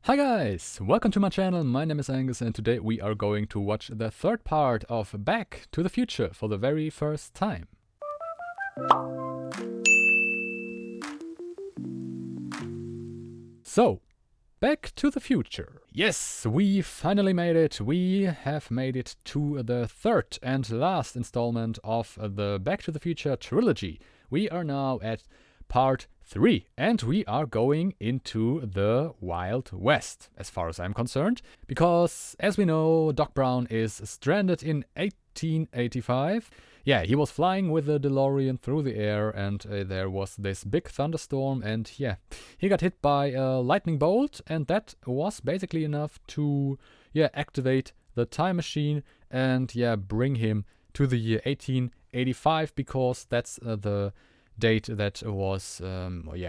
Hi guys, welcome to my channel. My name is Angus and today we are going to watch the third part of Back to the Future for the very first time. So, Back to the Future. Yes, we finally made it. We have made it to the third and last installment of the Back to the Future trilogy. We are now at part 3 and we are going into the Wild West, as far as I'm concerned, because as we know, Doc Brown is stranded in 1885. Yeah, he was flying with the DeLorean through the air and there was this big thunderstorm and yeah, he got hit by a lightning bolt and that was basically enough to activate the time machine and bring him to the year 1885 because that's the date that was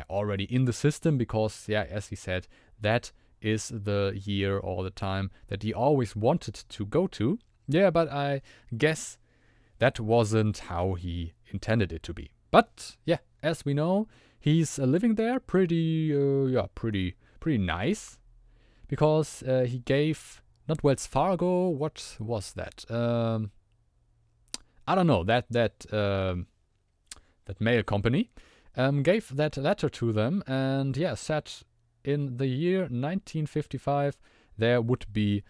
already in the system because as he said, that is the year or the time that he always wanted to go to. Yeah, but I guess that wasn't how he intended it to be. But yeah, as we know, he's living there pretty nice because he gave not Wells Fargo, what was that? I don't know, that mail company gave that letter to them and said in the year 1955 there would be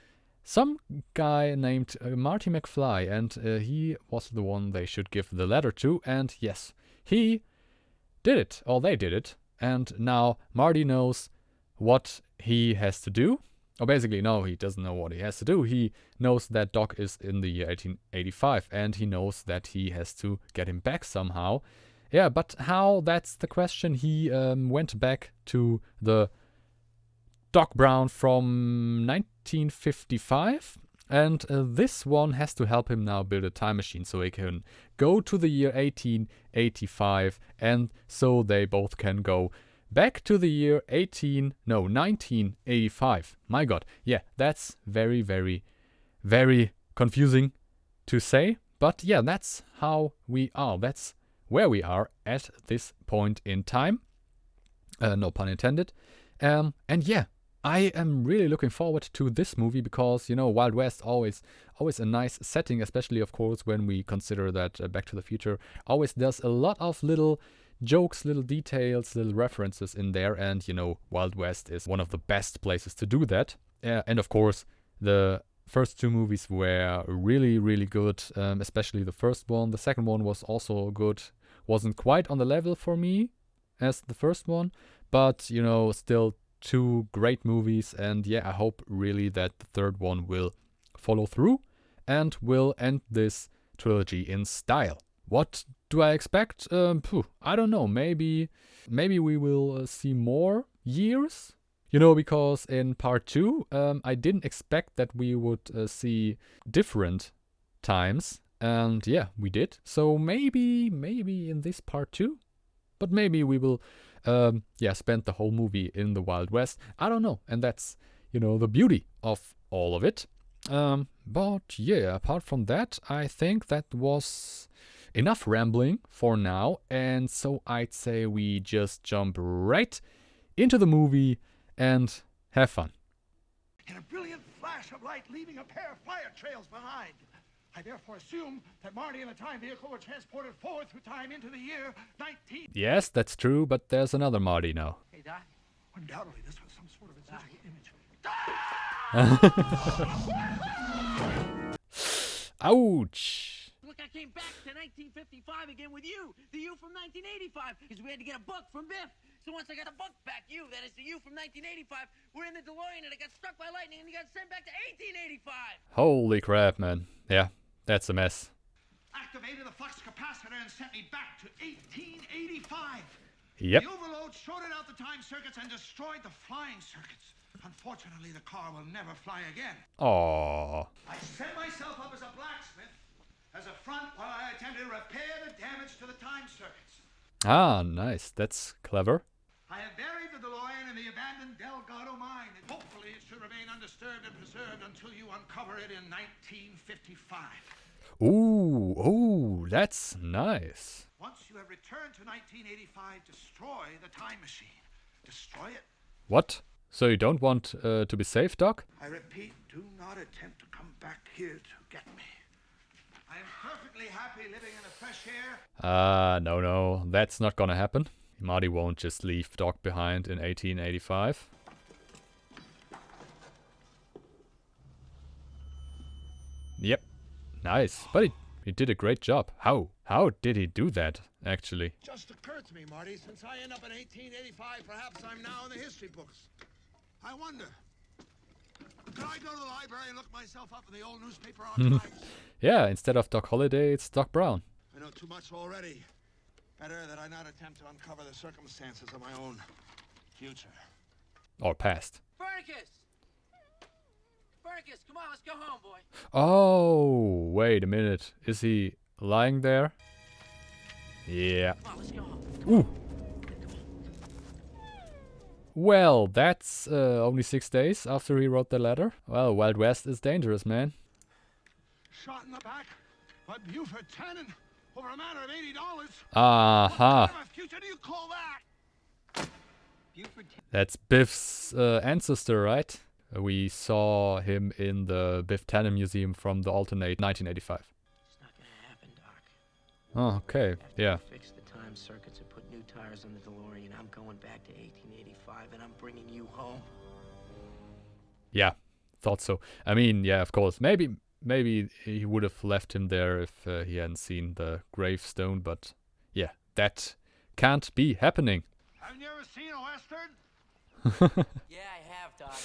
some guy named Marty McFly and he was the one they should give the letter to, and yes, he did it, or they did it, and now Marty knows what he has to do. Or basically, no, he doesn't know what he has to do. He knows that Doc is in the year 1885 and he knows that he has to get him back somehow. Yeah, but how, that's the question. He went back to the Doc Brown from 1955 and this one has to help him now build a time machine so he can go to the year 1885 and so they both can go back to the year 1985. My god, yeah, that's very, very, very confusing to say, but yeah, that's how we are. That's where we are at this point in time. No pun intended. And yeah, I am really looking forward to this movie because, you know, Wild West always a nice setting, especially, of course, when we consider that Back to the Future always does a lot of little jokes, little details, little references in there. And, you know, Wild West is one of the best places to do that. And, of course, the first two movies were really, really good, especially the first one. The second one was also good. Wasn't quite on the level for me as the first one, but, you know, still two great movies, and I hope really that the third one will follow through and will end this trilogy in style. What do I expect? I don't know. Maybe we will see more years. You know, because in part 2, I didn't expect that we would see different times, and we did. So maybe in this part 2, but maybe we will spend the whole movie in the Wild West. I don't know, and that's, you know, the beauty of all of it. But yeah, apart from that, I think that was enough rambling for now, and so I'd say we just jump right into the movie and have fun. In a brilliant flash of light, leaving a pair of fire trails behind. I therefore assume that Marty and the time vehicle were transported forward through time into the year 19... Yes, that's true, but there's another Marty now. Hey, Doc. Undoubtedly, this was some sort of a digital image. Ouch! Look, I came back to 1955 again with you, the you from 1985, because we had to get a book from Biff. So once I got the book back, that is the you from 1985, we're in the DeLorean and it got struck by lightning and he got sent back to 1885. Holy crap, man. Yeah, that's a mess. Activated the flux capacitor and sent me back to 1885. Yep. The overload shorted out the time circuits and destroyed the flying circuits. Unfortunately, the car will never fly again. Aww. I set myself up as a blacksmith as a front while I attempted to repair the damage to the time circuits. Ah, nice. That's clever. I have buried the DeLorean in the abandoned Delgado mine, and hopefully it should remain undisturbed and preserved until you uncover it in 1955. Ooh, that's nice. Once you have returned to 1985, destroy the time machine. Destroy it. What? So you don't want to be safe, Doc? I repeat, do not attempt to come back here to get me. I am perfectly happy living in the fresh air. No, that's not gonna happen. Marty won't just leave Doc behind in 1885. Yep, nice. But he did a great job. How did he do that, actually? Just occurred to me, Marty, since I end up in 1885, perhaps I'm now in the history books. I wonder, could I go to the library and look myself up in the old newspaper archives? Yeah, instead of Doc Holliday, it's Doc Brown. I know too much already. Better that I not attempt to uncover the circumstances of my own future. Or past. Copernicus! Copernicus, come on, let's go home, boy. Oh, wait a minute. Is he lying there? Yeah. Come on, let's go home. Ooh. Well, that's only 6 days after he wrote the letter. Well, Wild West is dangerous, man. Shot in the back by Buford Tannen over a matter of $80. Aha. What kind of a future do you call that? Buford That's Biff's ancestor, right? We saw him in the Biff Tannen Museum from the alternate 1985. It's not gonna happen, Doc. Oh, okay. Yeah. Fix the time circuits and put new tires on the DeLorean. I'm going back to 1885 and I'm bringing you home. Yeah, thought so. I mean, yeah, of course. Maybe he would have left him there if he hadn't seen the gravestone, but yeah, that can't be happening. Have you ever seen a Western? Yeah, I have, Doc.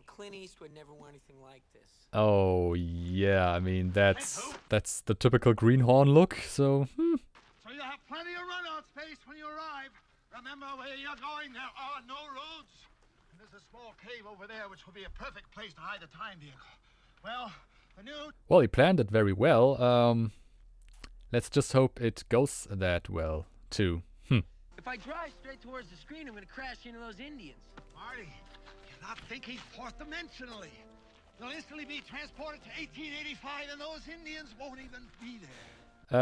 Clint Eastwood never wore anything like this. Oh, yeah, I mean, that's the typical greenhorn look, so... So you have plenty of runout space when you arrive. Remember where you're going, there are no roads. And there's a small cave over there which will be a perfect place to hide the time vehicle. Well, the new... Well, he planned it very well. Let's just hope it goes that well, too. If I drive straight towards the screen, I'm gonna crash into those Indians. Marty, you're not thinking fourth dimensionally. You'll instantly be transported to 1885 and those Indians won't even be there.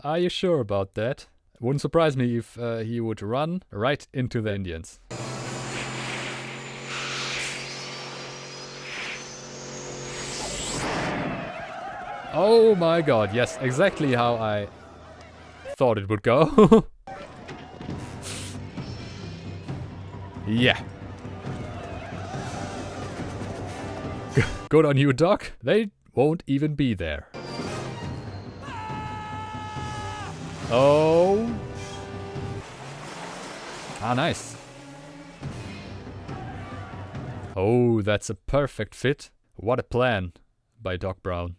Are you sure about that? Wouldn't surprise me if he would run right into the Indians. Oh my god, yes, exactly how I thought it would go. Yeah. Good on you, Doc. They won't even be there. Oh. Ah, nice. Oh, that's a perfect fit. What a plan by Doc Brown.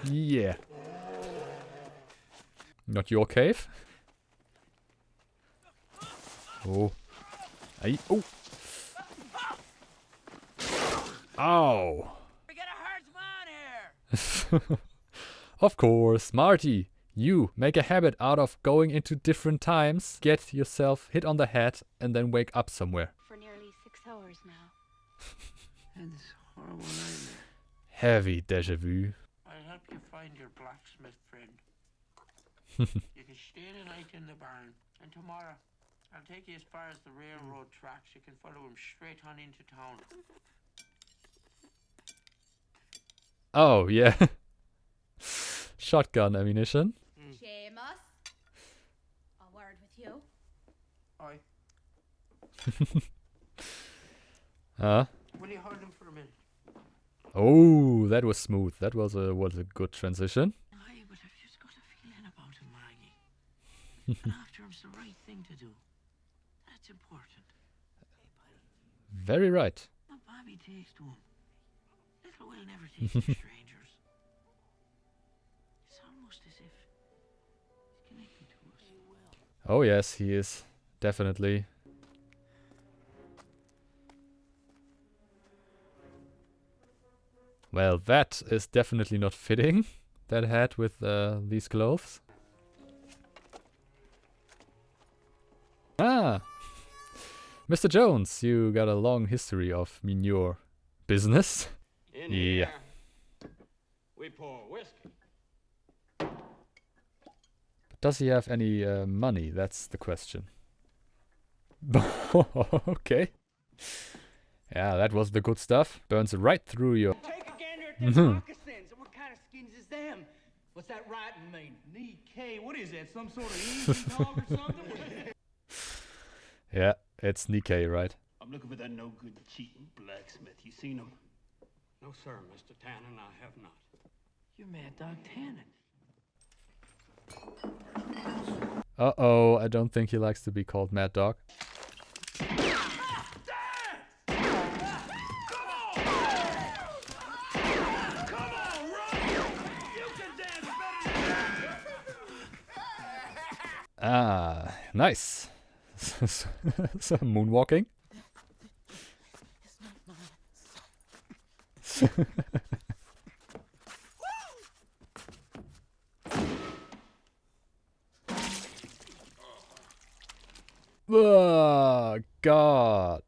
Yeah. Not your cave? Oh. Aye. Oh. Ow. We gotta hurt him on here. Of course, Marty. You make a habit out of going into different times, get yourself hit on the head, and then wake up somewhere. For nearly 6 hours now. And this horrible nightmare. Heavy déjà vu. I'll help you find your blacksmith friend. You can stay the night in the barn, and tomorrow I'll take you as far as the railroad tracks. You can follow him straight on into town. Oh, yeah. Shotgun ammunition. Seamus, a word with you. Aye. Huh? Will you hold him for a minute? Oh, that was smooth. That was a good transition. Aye, but I've just got a feeling about him, Maggie. And after him's the right thing to do. That's important. Very right. What Bobby takes to him. Little Will never takes to strangers. It's almost as if he's connected to us. Oh yes, he is. Definitely. Well, that is definitely not fitting. That hat with these clothes. Ah! Mr. Jones, you got a long history of manure business. In Yeah. here, we pour whiskey, does he have any money? That's the question. Okay. Yeah, that was the good stuff. Burns right through your... Take a gander at them moccasins. What kind of skins is them? What's that writing mean? Nikkei. What is that? Some sort of Asian dog or something? Yeah, it's Nikkei, right? I'm looking for that no-good cheating blacksmith. You seen him? No, sir, Mr. Tannen, I have not. You're Mad Dog Tannen. Uh-oh, I don't think he likes to be called Mad Dog. Ah, nice. So moonwalking. Oh, God.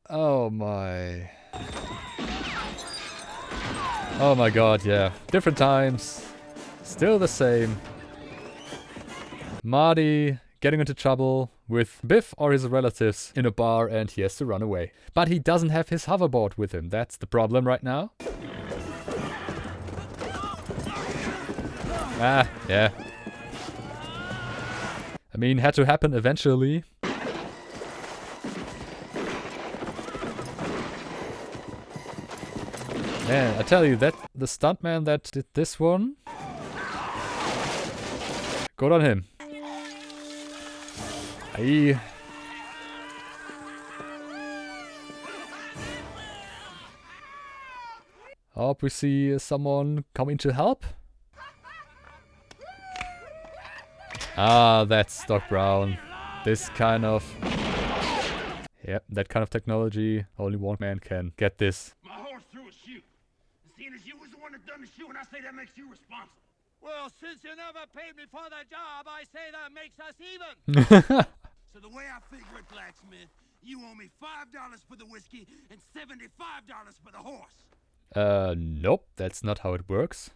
Oh my. Oh my God, yeah. Different times. Still the same. Marty getting into trouble with Biff or his relatives in a bar and he has to run away. But he doesn't have his hoverboard with him. That's the problem right now. Ah, yeah. I mean, had to happen eventually. Man, I tell you, that the stuntman that did this one, good on him. I hope we see someone coming to help. Ah, that's Doc Brown. This kind of... Yep, that kind of technology, only one man can get this. My horse threw a shoe. Seeing as you was the one that done the shoe, and I say that makes you responsible. Well, since you never paid me for the job, I say that makes us even. So the way I figure it, blacksmith, you owe me $5 for the whiskey and $75 for the horse. Nope, that's not how it works.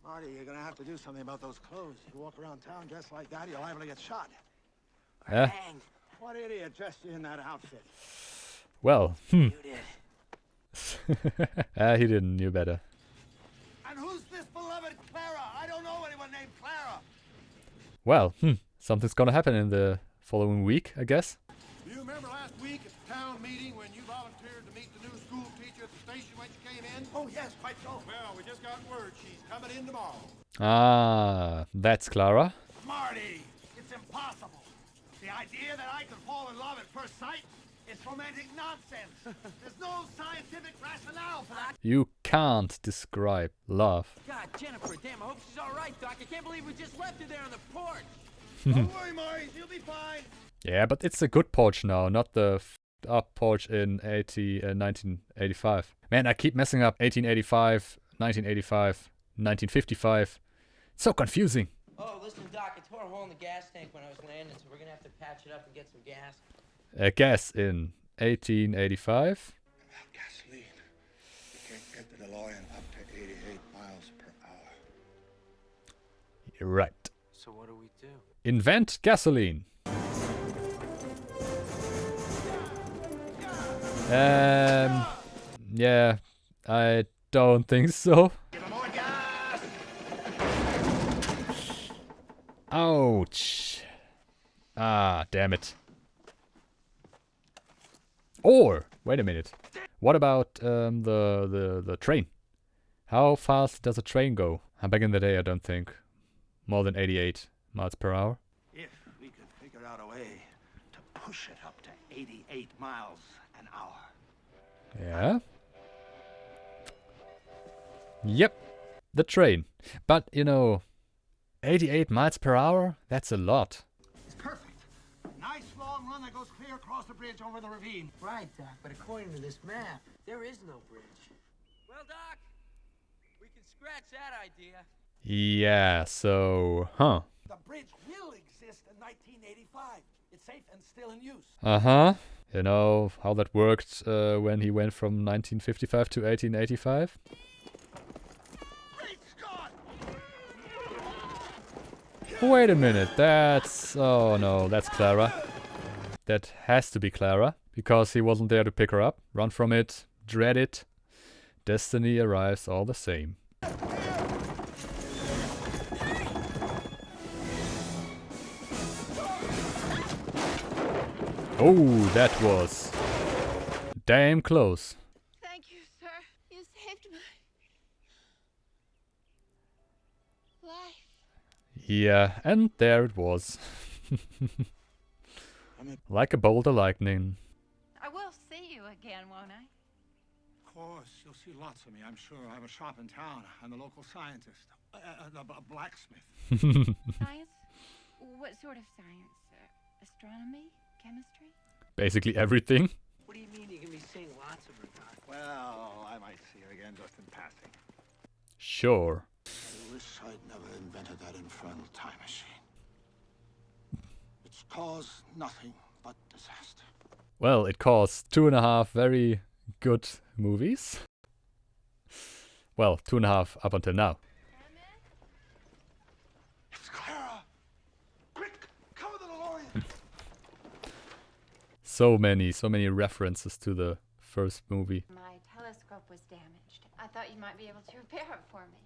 Marty, you're gonna have to do something about those clothes. You walk around town dressed like that, you're liable to get shot. Yeah. Hanged. What idiot dressed you in that outfit? Well, You did. he didn't knew better. And who's this beloved Clara? I don't know anyone named Clara. Well, something's gonna happen in the following week, I guess. Do you remember last week at the town meeting when you volunteered to meet the new school teacher at the station when she came in? Oh, yes, quite so. Well, we just got word she's coming in tomorrow. Ah, that's Clara. Marty, it's impossible. The idea that I could fall in love at first sight is romantic nonsense. There's no scientific rationale for that. You can't describe love. God, Jennifer, damn, I hope she's all right, Doc. I can't believe we just left her there on the porch. Don't worry, Marty, you'll be fine. Yeah, but it's a good porch now, not the f***ed-up porch in 1985. Man, I keep messing up 1885, 1985, 1955. It's so confusing. Oh, listen, Doc, I tore a hole in the gas tank when I was landing, so we're gonna have to patch it up and get some gas. Gas in 1885. About gasoline. You can't get the DeLorean up to 88 miles per hour. You're right. So what do we do? Invent gasoline. Yeah, I don't think so. Give him more gas! Ouch. Ah, damn it. Or, wait a minute. What about the train? How fast does a train go? Back in the day, I don't think. More than 88 miles per hour. If we could figure out a way to push it up to 88 miles an hour. Yeah. Yep, the train. But, you know, 88 miles per hour? That's a lot. It's perfect. Nice long run that goes clear across the bridge over the ravine. Right, Doc, but according to this map, there is no bridge. Well, Doc, we can scratch that idea. Yeah, so, The bridge will exist in 1985. It's safe and still in use. Uh-huh. You know how that worked when he went from 1955 to 1885? Great Scott! Wait a minute, that's... Oh no, that's Clara. That has to be Clara, because he wasn't there to pick her up. Run from it, dread it. Destiny arrives all the same. Oh, that was damn close. Thank you, sir. You saved my life. Yeah, and there it was. Like a bolt of lightning. I will see you again, won't I? Of course, you'll see lots of me, I'm sure. I have a shop in town. I'm the local scientist. A blacksmith. Science? What sort of science, sir? Astronomy? Chemistry? Basically everything. What do you mean you're gonna be seeing lots of her, Doc? Well, I might see her again just in passing. Sure. I wish I'd never invented that infernal time machine. It's caused nothing but disaster. Well, it caused 2.5 very good movies. Well, 2.5 up until now. It's Clara! Quick, cover the DeLorean! So many references to the first movie. My telescope was damaged. I thought you might be able to repair it for me.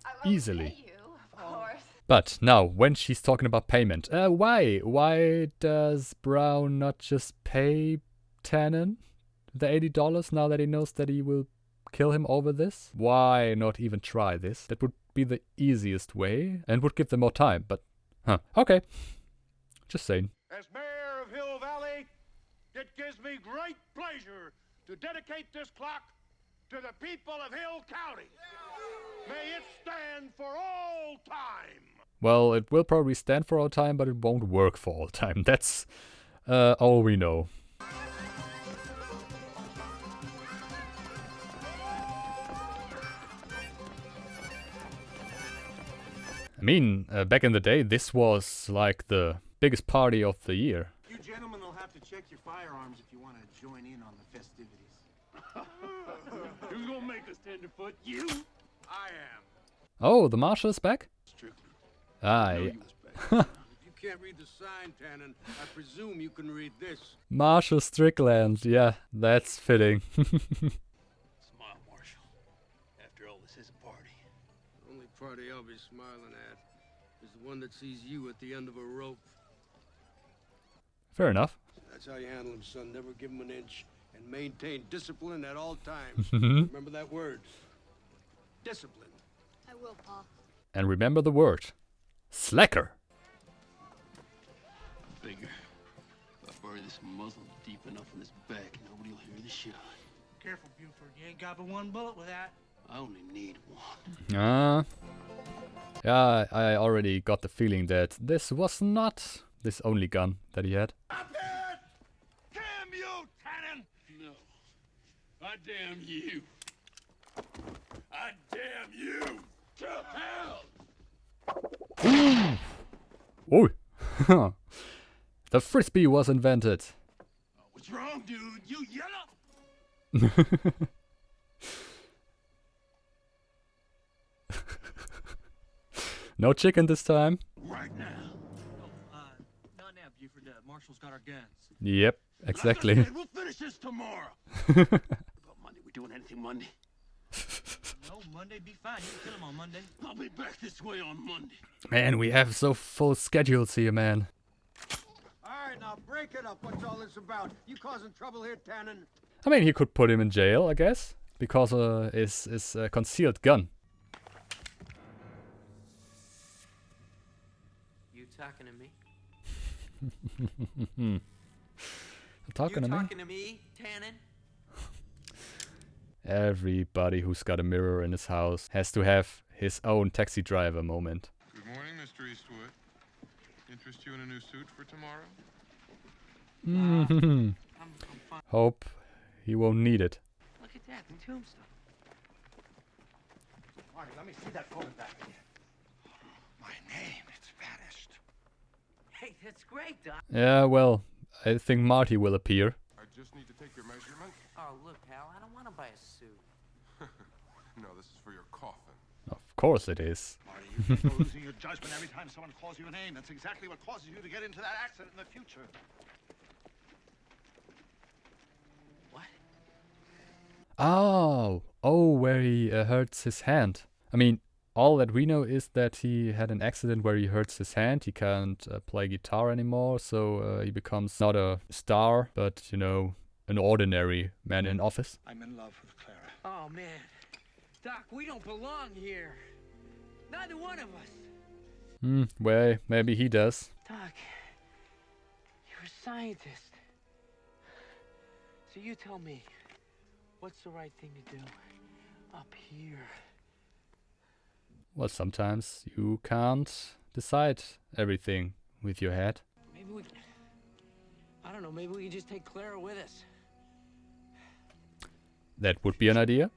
I won't Easily. pay you, of course. But now, when she's talking about payment, why? Why does Brown not just pay Tannen the $80 now that he knows that he will kill him over this? Why not even try this? That would be the easiest way and would give them more time, but... Huh, okay. Just saying. As mayor of Hill Valley, it gives me great pleasure to dedicate this clock to the people of Hill County. May it stand for all time. Well, it will probably stand for all time, but it won't work for all time. That's all we know. I mean, back in the day, this was like the biggest party of the year. You gentlemen will have to check your firearms if you want to join in on the festivities. Who's gonna make us tenderfoot? You? I am. Oh, the marshal is back? Strictly. Ah, Know yeah. you was back. If you can't read the sign, Tannen, I presume you can read this. Marshal Strickland, yeah, that's fitting. Smile, Marshal. After all, this is a party. The only party I'll be smiling at is the one that sees you at the end of a rope. Fair enough. That's how you handle him, son. Never give him an inch and maintain discipline at all times. Remember that word. Discipline. I will, Pa. And remember the word. Slacker. Figure. If I bury this muzzle deep enough in his back, nobody will hear the shot. Careful, Buford. You ain't got but one bullet with that. I only need one. Yeah, I already got the feeling that this was not this only gun that he had. Stop it! Damn you, Tannen! No. I damn you. I damn you to hell! Oh, the frisbee was invented. What's wrong, dude? You yellow? No chicken this time. Right now. Not now, Buford. Marshall's got our guns. Yep, exactly. Like I said, we'll finish this tomorrow. About Monday, we doing anything Monday? No, Monday be fine. You can kill him on Monday. I'll be back this way on Monday. Man, we have so full schedules here, man. All right, now break it up. What's all this about? You causing trouble here, Tannen? I mean, he could put him in jail, I guess, because his concealed gun. You talking to me? Talking to me? Talking to me, Tannen? Everybody who's got a mirror in his house has to have his own taxi driver moment. Good morning, Mr. Eastwood. Interest you in a new suit for tomorrow? I'm fine. Hope he won't need it. Look at that, the tombstone. Marty, let me see that photograph again. My name, it's vanished. Hey, that's great, Doc. Yeah, well, I think Marty will appear. I just need to take your measurement. Oh, look, pal, I don't want to buy a suit. No, this is for your coffin. Of course it is. Marty, you can't go losing your judgment every time someone calls you a name. That's exactly what causes you to get into that accident in the future. What? Oh, where he hurts his hand. I mean, all that we know is that he had an accident where he hurts his hand. He can't play guitar anymore, so he becomes not a star, but, you know, an ordinary man in office. I'm in love with Clara. Oh, man. Doc, we don't belong here. Neither one of us. Well, maybe he does. Doc, you're a scientist. So you tell me, what's the right thing to do up here? Well, sometimes you can't decide everything with your head. Maybe we... I don't know, maybe we can just take Clara with us. That would be an idea.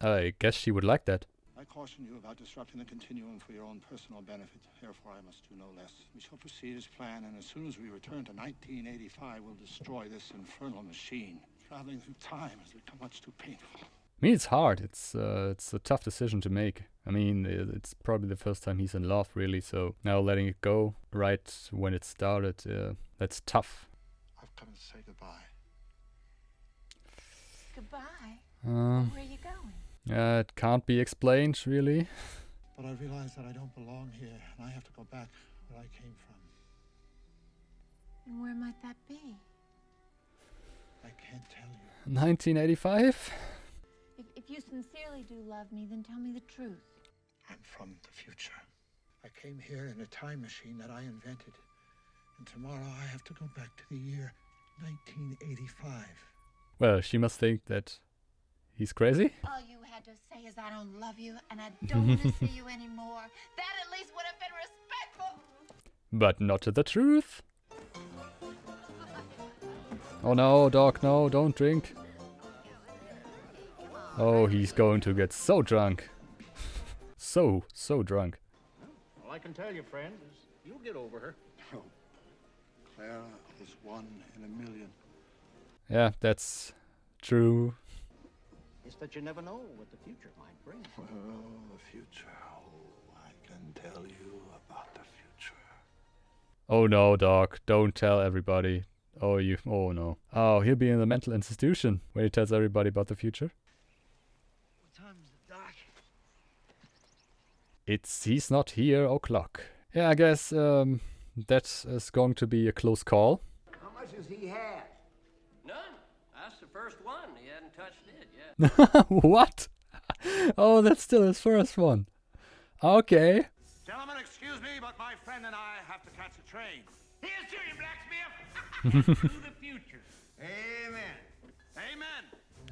I guess she would like that. I caution you about disrupting the continuum for your own personal benefit. Therefore, I must do no less. We shall proceed as planned, and as soon as we return to 1985, we'll destroy this infernal machine. Traveling through time has become much too painful. I mean, it's hard. It's a tough decision to make. I mean, it's probably the first time he's in love, really. So now letting it go right when it started, that's tough. I've come to say goodbye. Goodbye. Um, Where are you going? It can't be explained, really. But I realize that I don't belong here, and I have to go back where I came from. And where might that be? I can't tell you. 1985? If you sincerely do love me, then tell me the truth. I'm from the future. I came here in a time machine that I invented. And tomorrow I have to go back to the year 1985. Well, she must think that he's crazy. All you had to say is I don't love you and I don't want to see you anymore. That at least would have been respectful. But not the truth. Oh no, Doc, no, don't drink. Oh, he's going to get so drunk. so drunk. All I can tell you, friend, is you'll get over her. Oh, Clara is one in a million. Yeah, that's true. It's that you never know what the future might bring. Oh, the future. Oh, I can tell you about the future. Oh no, Doc, don't tell everybody. Oh no. Oh, he'll be in the mental institution where he tells everybody about the future. What time is it, Doc? He's not here o'clock. Yeah, I guess that is going to be a close call. How much has he had? None. That's the first one. He hadn't touched it yet. What? Oh, that's still his first one. Okay. Gentlemen, excuse me, but my friend and I have to catch a train. Here's to you, blacksmith. To the future. Amen. Amen.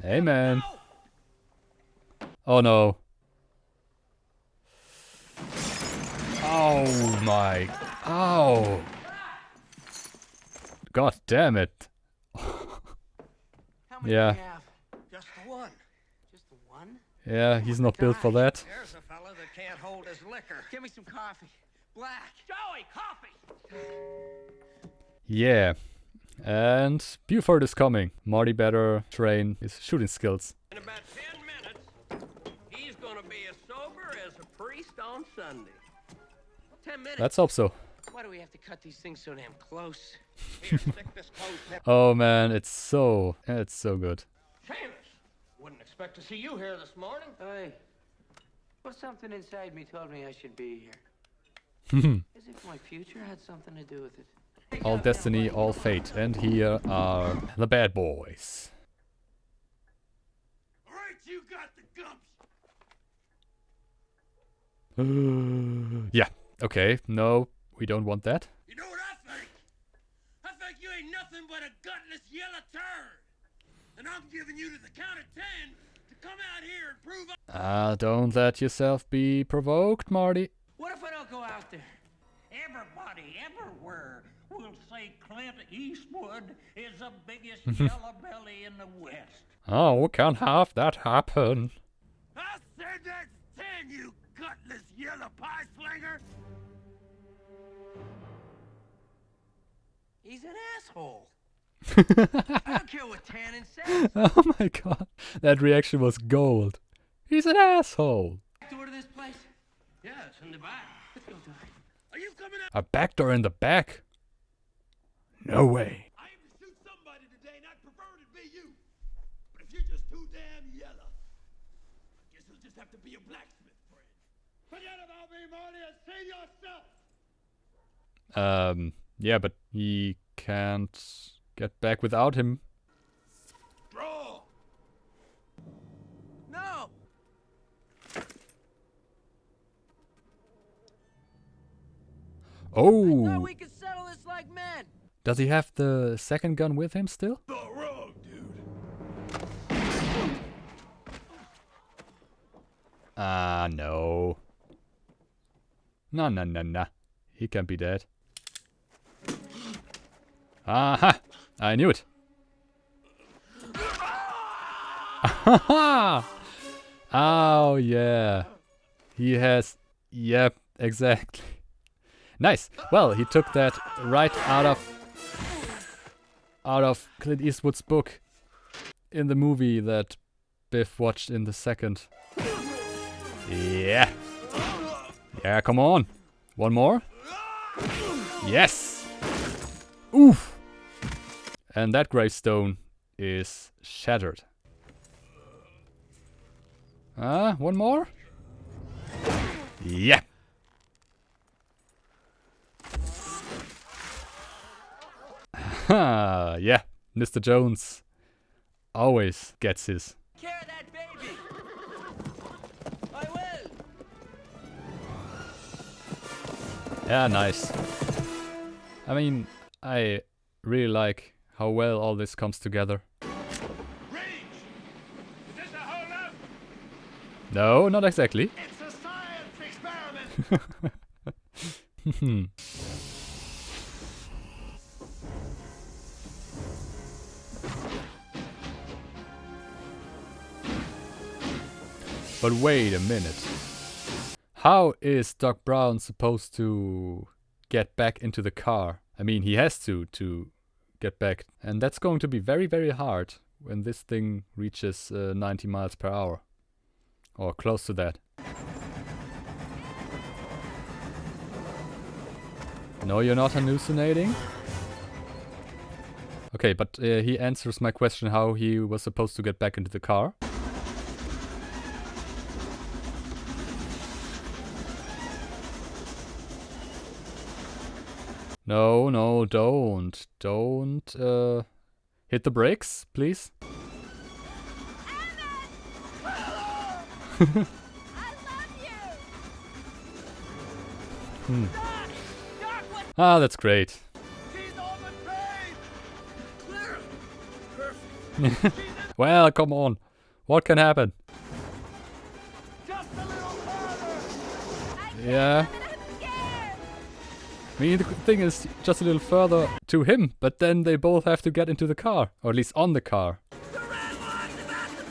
Hey, man. Oh no. Oh my. Ow. God damn it. How many Yeah. do you have? Just the one. Just the one? Yeah, he's not built for that. There's a fella that can't hold his liquor. Give me some coffee. Black. Joey, coffee. Yeah. And Buford is coming. Marty better train his shooting skills. In about 10 minutes, he's gonna be as sober as a priest on Sunday. 10 minutes. Let's hope so. Why do we have to cut these things so damn close? Here, stick this close. Oh man, it's so good. Seamus, wouldn't expect to see you here this morning. Hey, well, something inside me told me I should be here. As if my future had something to do with it. All destiny, all fate. And here are the bad boys. All right, you got the gumps. Yeah, okay. No, we don't want that. You know what I think? I think you ain't nothing but a gutless yellow turd. And I'm giving you to the count of 10 to come out here and prove Don't let yourself be provoked, Marty. What if I don't go out there? Everybody, everywhere, will say Clint Eastwood is the biggest yellow belly in the West. Oh, we can't have that happen. I said that's 10, you gutless yellow pie slinger. He's an asshole. I don't care what Tannen says. Oh my god, that reaction was gold. He's an asshole. Door to this place? Yeah, it's in the back. Let's go to it. Are you coming out? A back door in the back? No way. I aim to shoot somebody today, and I'd prefer it be you. But if you're just too damn yellow, I guess it'll just have to be a blacksmith friend. Forget about me, Marty, and save yourself. Yeah, but he can't get back without him. Draw. No! I Oh, thought we could settle this like men. does he have the second gun with him still? Not wrong, dude. Ah, no. No, no, no, no. He can't be dead. Aha! I knew it. Oh, yeah. He has... Yep, exactly. Nice. Well, he took that right out of Clint Eastwood's book in the movie that Biff watched in the second. Yeah. Yeah, come on. One more. Yes. Oof. And that gravestone is shattered. One more? Yeah. Yeah, Mr. Jones always gets his. Care of that baby. I will. Yeah, nice. I mean, I really like how well all this comes together. Range. Is this a hold-up? No, not exactly. It's a science experiment. But wait a minute. How is Doc Brown supposed to get back into the car? I mean, he has to get back. And that's going to be very, very hard when this thing reaches 90 miles per hour. Or close to that. No, you're not hallucinating? Okay, but he answers my question how he was supposed to get back into the car. No, no, don't. Don't hit the brakes, please. I love you. Ah, that's great. She's on the train. Clear. Perfect. Well, come on. What can happen? Just a little further. Yeah. I'm scared. I mean, the thing is just a little further to him, but then they both have to get into the car. Or at least on the car. The red line's about to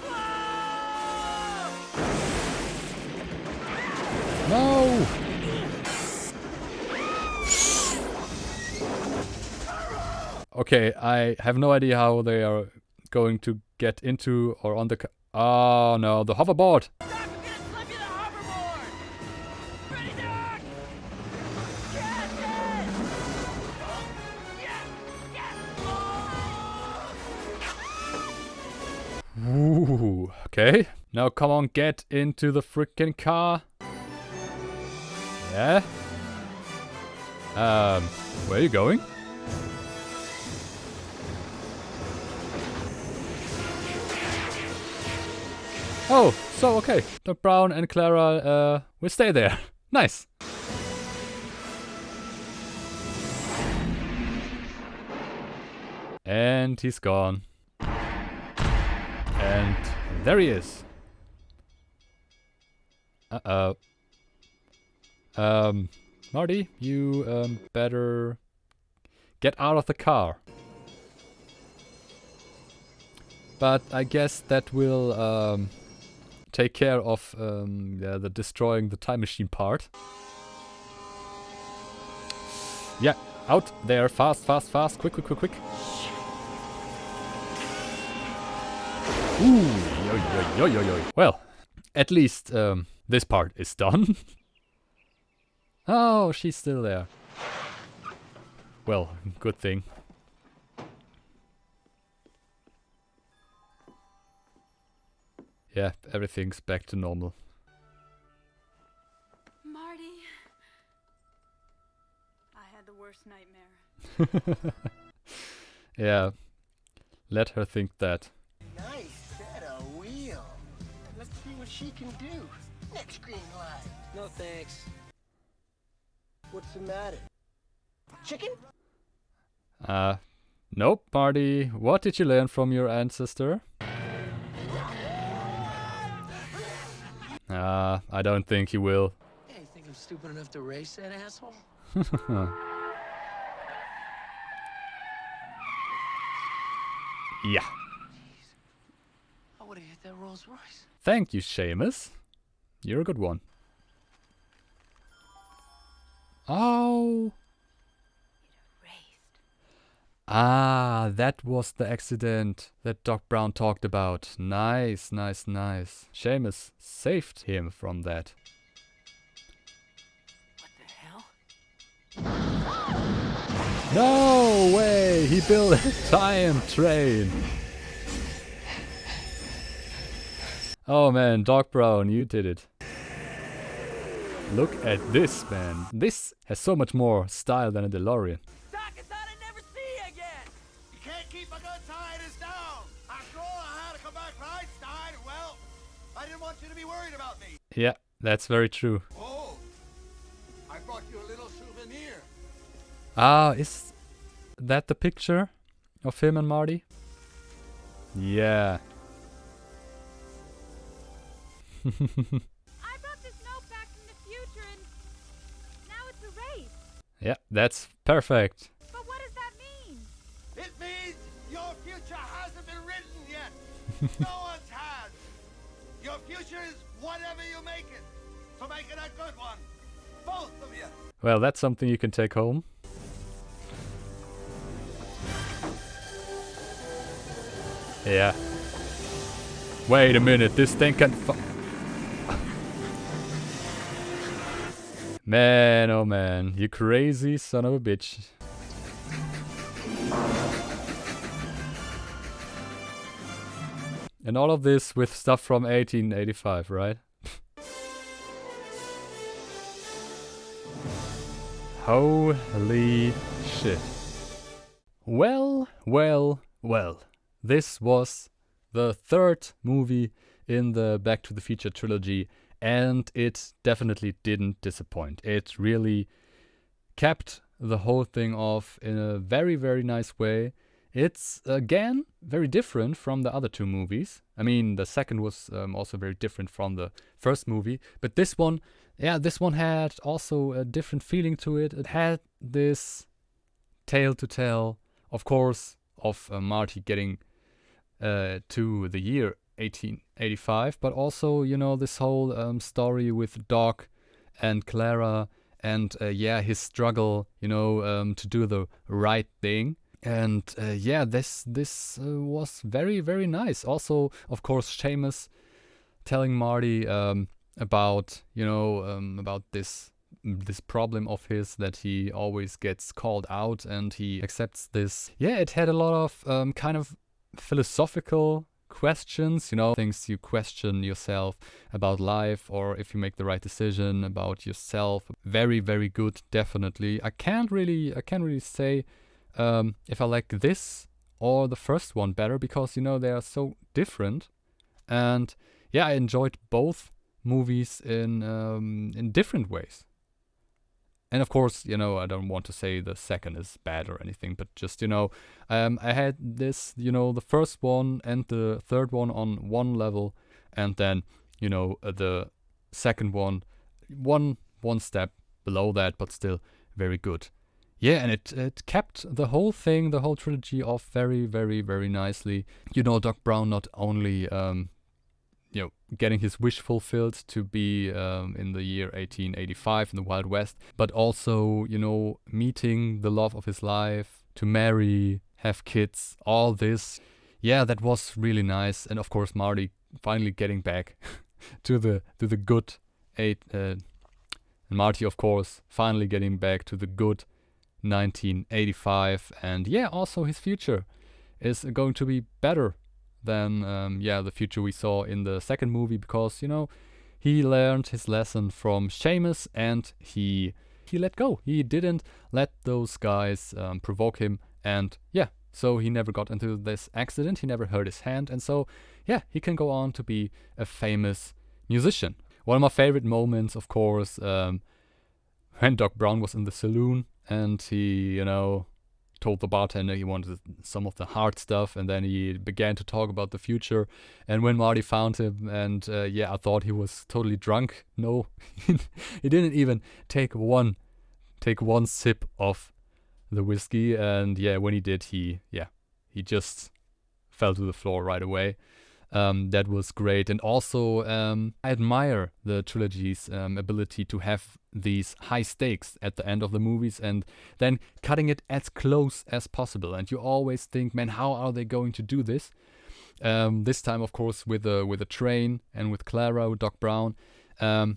blow! No! Okay, I have no idea how they are going to get into or on the car. Oh no, the hoverboard! Doc, I'm gonna slip you the hoverboard! Ready, Doc? Catch it. Yes. Ooh, okay. Now come on, get into the freaking car. Yeah? Where are you going? Oh, so okay. Doc Brown and Clara will stay there. Nice. And he's gone. And there he is. Uh-oh. Marty, you better get out of the car. But I guess that will take care of the destroying the time machine part. Yeah, out there, fast, fast, fast, quick, quick, quick, quick. Ooh, yo, yo, yo, yo, yo. Well, at least this part is done. Oh, she's still there. Well, good thing. Yeah, everything's back to normal. Marty. I had the worst nightmare. Yeah, let her think that. Nice set of wheels. Let's see what she can do. Next green light. No thanks. What's the matter? Chicken? Nope, Marty. What did you learn from your ancestor? I don't think he will. Hey, you think I'm stupid enough to race that asshole? Yeah. I would have hit that Rolls Royce. Thank you, Seamus. You're a good one. Oh. Ah, that was the accident that Doc Brown talked about. Nice, nice, nice. Seamus saved him from that. What the hell? No way! He built a time train. Oh man, Doc Brown, you did it. Look at this, man. This has so much more style than a DeLorean. Doc, I thought I'd never see you again. You can't keep a good scientist down. After all, I had to come back for Einstein. Well, I didn't want you to be worried about me. Yeah, that's very true. Oh, I brought you a little souvenir. Ah, is that the picture of him and Marty? Yeah. I brought this note back from the future and now it's erased. Yeah, that's perfect. But what does that mean? It means your future hasn't been written yet. No one's has. Your future is whatever you make it. So make it a good one. Both of you. Well, that's something you can take home. Yeah. Wait a minute, this thing can Man, oh man, you crazy son of a bitch. And all of this with stuff from 1885, right? Holy shit. Well, well, well. This was the third movie in the Back to the Future trilogy, and it definitely didn't disappoint. It really capped the whole thing off in a very, very nice way. It's, again, very different from the other two movies. I mean, the second was also very different from the first movie. But this one, yeah, this one had also a different feeling to it. It had this tale to tell, of course, of Marty getting to the year 1885. But also, you know, this whole story with Doc and Clara and, yeah, his struggle, you know, to do the right thing. And yeah, this was very, very nice. Also, of course, Seamus telling Marty about, you know, about this problem of his, that he always gets called out and he accepts this. Yeah, it had a lot of kind of philosophical questions, you know, things you question yourself about life, or if you make the right decision about yourself. Very, very good, definitely. I can't really say if I like this or the first one better, because, you know, they are so different. And yeah, I enjoyed both movies in different ways. And of course, you know, I don't want to say the second is bad or anything, but just, you know, I had this, you know, the first one and the third one on one level, and then, you know, the second one one step below that, but still very good. Yeah, and it kept the whole thing, the whole trilogy off very, very, very nicely. You know, Doc Brown not only, you know, getting his wish fulfilled to be in the year 1885 in the Wild West, but also, you know, meeting the love of his life, to marry, have kids, all this. Yeah, that was really nice. And of course, Marty finally getting back to the good and Marty, of course, finally getting back to the good 1985. And yeah, also his future is going to be better than the future we saw in the second movie, because, you know, he learned his lesson from Seamus and he let go. He didn't let those guys provoke him, and yeah, so he never got into this accident, he never hurt his hand, and so yeah, he can go on to be a famous musician. One of my favorite moments, of course, when Doc Brown was in the saloon and he, you know, told the bartender he wanted some of the hard stuff, and then he began to talk about the future. And when Marty found him, and I thought he was totally drunk. No, he didn't even take one sip of the whiskey. And yeah, when he did, he just fell to the floor right away. That was great. And also, I admire the trilogy's ability to have these high stakes at the end of the movies and then cutting it as close as possible. And you always think, man, how are they going to do this? This time, of course, with a train and with Clara, with Doc Brown. I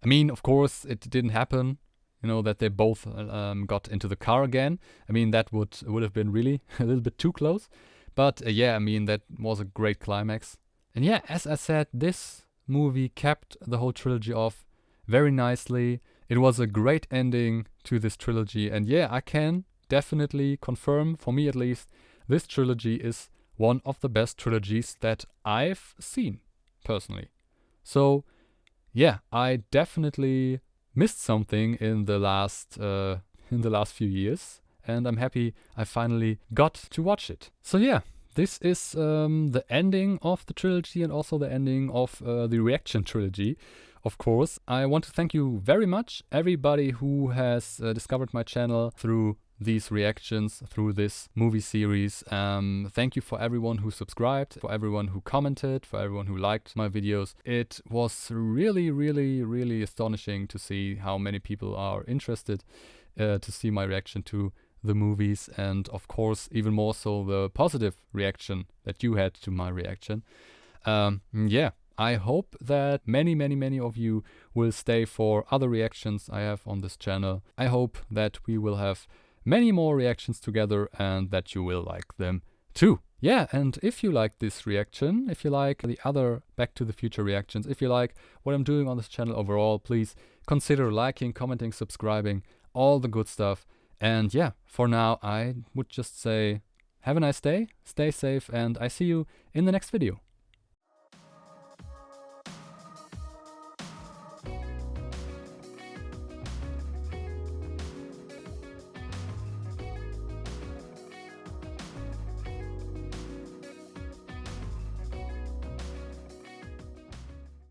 mean, of course, it didn't happen. You know, that they both got into the car again. I mean, that would have been really a little bit too close. But I mean, that was a great climax. And yeah, as I said, this movie capped the whole trilogy off very nicely. It was a great ending to this trilogy. And yeah, I can definitely confirm, for me at least, this trilogy is one of the best trilogies that I've seen, personally. So yeah, I definitely missed something in the last few years. And I'm happy I finally got to watch it. So yeah, this is the ending of the trilogy and also the ending of the reaction trilogy, of course. I want to thank you very much, everybody who has discovered my channel through these reactions, through this movie series. Thank you for everyone who subscribed, for everyone who commented, for everyone who liked my videos. It was really, really, really astonishing to see how many people are interested to see my reaction to the movies, and of course even more so the positive reaction that you had to my reaction. I hope that many of you will stay for other reactions I have on this channel. I hope that we will have many more reactions together and that you will like them too. Yeah, and if you like this reaction, if you like the other Back to the Future reactions, if you like what I'm doing on this channel overall, please consider liking, commenting, subscribing, all the good stuff. And yeah, for now, I would just say, have a nice day, stay safe, and I see you in the next video.